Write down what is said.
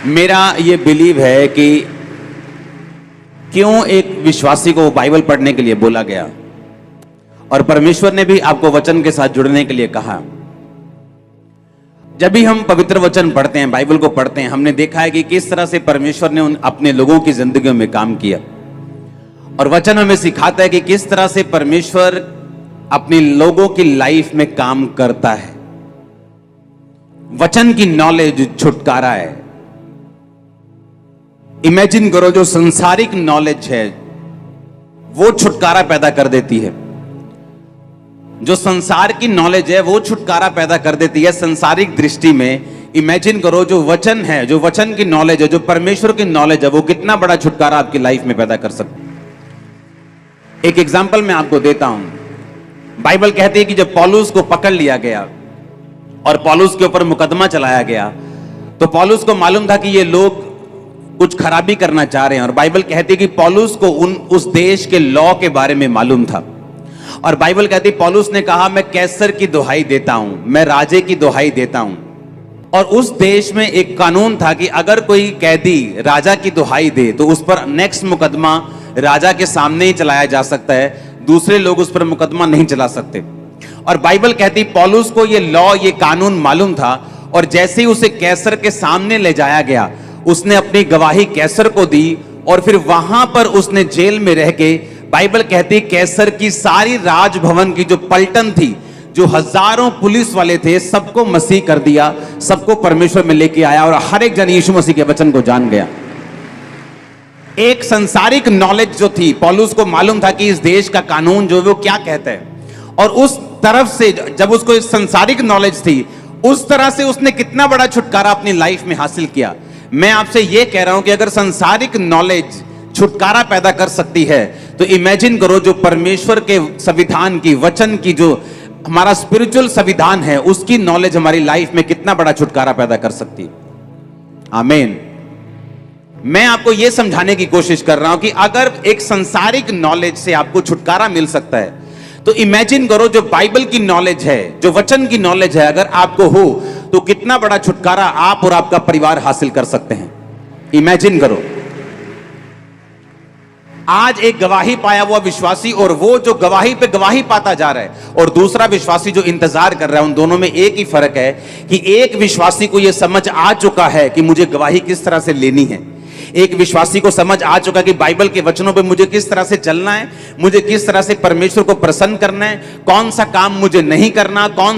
मेरा ये बिलीव है कि क्यों एक विश्वासी को बाइबल पढ़ने के लिए बोला गया और परमेश्वर ने भी आपको वचन के साथ जुड़ने के लिए कहा। जब भी हम पवित्र वचन पढ़ते हैं, बाइबल को पढ़ते हैं, हमने देखा है कि किस तरह से परमेश्वर ने अपने लोगों की जिंदगियों में काम किया। और वचन हमें सिखाता है कि किस तरह से परमेश्वर अपने लोगों की लाइफ में काम करता है। वचन की नॉलेज छुटकारा है। इमेजिन करो, जो संसारिक नॉलेज है वो छुटकारा पैदा कर देती है। जो संसार की नॉलेज है वो छुटकारा पैदा कर देती है संसारिक दृष्टि में। इमेजिन करो, जो वचन है, जो वचन की नॉलेज है, जो परमेश्वर की नॉलेज है, वो कितना बड़ा छुटकारा आपकी लाइफ में पैदा कर सकती है। एक एग्जांपल मैं आपको देता हूं। बाइबल कहती है कि जब पौलुस को पकड़ लिया गया और पौलुस के ऊपर मुकदमा चलाया गया, तो पौलुस को मालूम था कि ये लोग कुछ खराबी करना चाह रहे हैं। और बाइबल कहती है कि पौलुस को उस देश के लॉ के बारे में मालूम था। और बाइबल कहती है पौलुस ने कहा, मैं कैसर की दुहाई देता हूं, मैं राजे की दुहाई देता हूं। और उस देश में एक कानून था कि अगर कोई कैदी राजा की दुहाई दे तो उस पर नेक्स्ट मुकदमा राजा के सामने ही चलाया जा सकता है, दूसरे लोग उस पर मुकदमा नहीं चला सकते। और बाइबल कहती पौलुस को ये लॉ, ये कानून मालूम था। और जैसे ही उसे कैसर के सामने ले जाया गया, उसने अपनी गवाही कैसर को दी। और फिर वहां पर उसने जेल में रह के, बाइबल कहती कैसर की सारी राजभवन की जो पलटन थी, जो हजारों पुलिस वाले थे, सबको मसीह कर दिया, सबको परमेश्वर में लेके आया। और हर एक जन यीशु मसीह के वचन को जान गया। एक संसारिक नॉलेज जो थी, पौलुस को मालूम था कि इस देश का कानून जो वो क्या कहता है। और उस तरफ से जब उसको इस संसारिक नॉलेज थी, उस तरह से उसने कितना बड़ा छुटकारा अपनी लाइफ में हासिल किया। मैं आपसे यह कह रहा हूं कि अगर संसारिक नॉलेज छुटकारा पैदा कर सकती है, तो इमेजिन करो जो परमेश्वर के संविधान की, वचन की, जो हमारा स्पिरिचुअल संविधान है, उसकी नॉलेज हमारी लाइफ में कितना बड़ा छुटकारा पैदा कर सकती है। आमीन। मैं आपको यह समझाने की कोशिश कर रहा हूं कि अगर एक संसारिक नॉलेज से आपको छुटकारा मिल सकता है, तो इमेजिन करो जो बाइबल की नॉलेज है, जो वचन की नॉलेज है, अगर आपको हो तो कितना बड़ा छुटकारा आप और आपका परिवार हासिल कर सकते हैं। इमेजिन करो, आज एक गवाही पाया हुआ विश्वासी और वो जो गवाही पे गवाही पाता जा रहा है, और दूसरा विश्वासी जो इंतजार कर रहा है, उन दोनों में एक ही फर्क है कि एक विश्वासी को यह समझ आ चुका है कि मुझे गवाही किस तरह से लेनी है। एक विश्वासी को समझ आ चुका कि बाइबल के वचनों पे मुझे किस तरह से चलना है, मुझे किस तरह से परमेश्वर को प्रसन्न करना है, कौन सा काम मुझे नहीं करना, कौन